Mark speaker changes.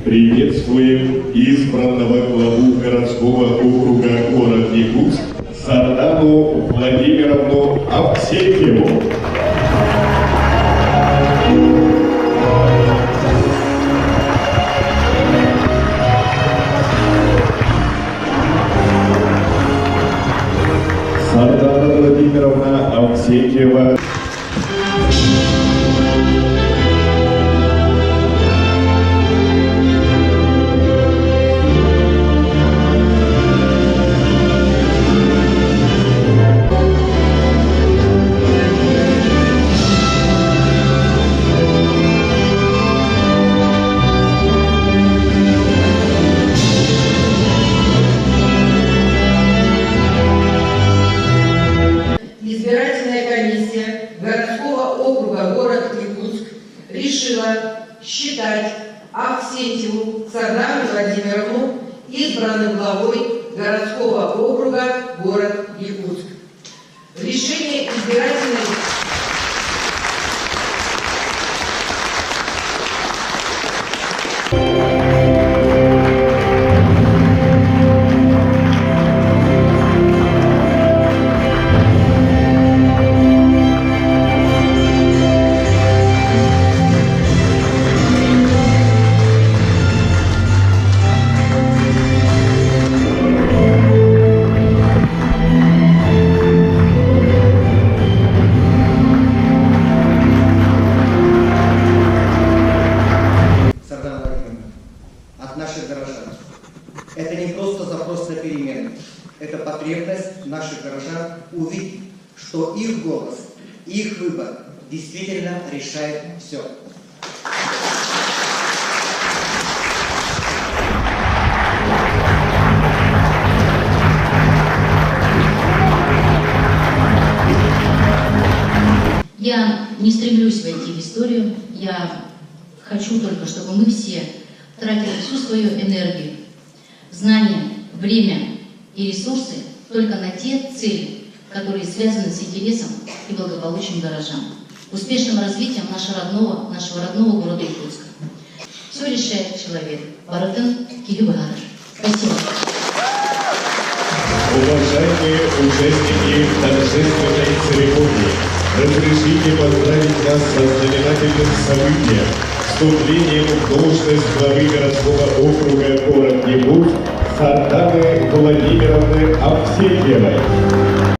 Speaker 1: Приветствуем избранного главу городского округа город Якутск Сардану Владимировну Авсентьеву. Сардана Владимировна Авсентьева.
Speaker 2: Избирательная комиссия городского округа город Якутск решила считать Авсентьеву Сардану Владимировну избранным главой городского округа город Якутск. Решение избирательной
Speaker 3: от наших горожан. Это не просто запрос на перемены, это потребность наших горожан увидеть, что их голос, их выбор действительно решает все.
Speaker 4: Я не стремлюсь войти в историю, я хочу только, чтобы мы все тратили всю свою энергию, знания, время и ресурсы только на те цели, которые связаны с интересом и благополучием горожан, успешным развитием нашего родного города Якутска. Все решает человек. Баратын Кирибагар. Спасибо.
Speaker 1: Уважаемые участники торжественной церемонии, разрешите поздравить нас со знаменательным событием, вступлением в должность главы городского округа город Якутск Сарданы Владимировны Авсентьевой.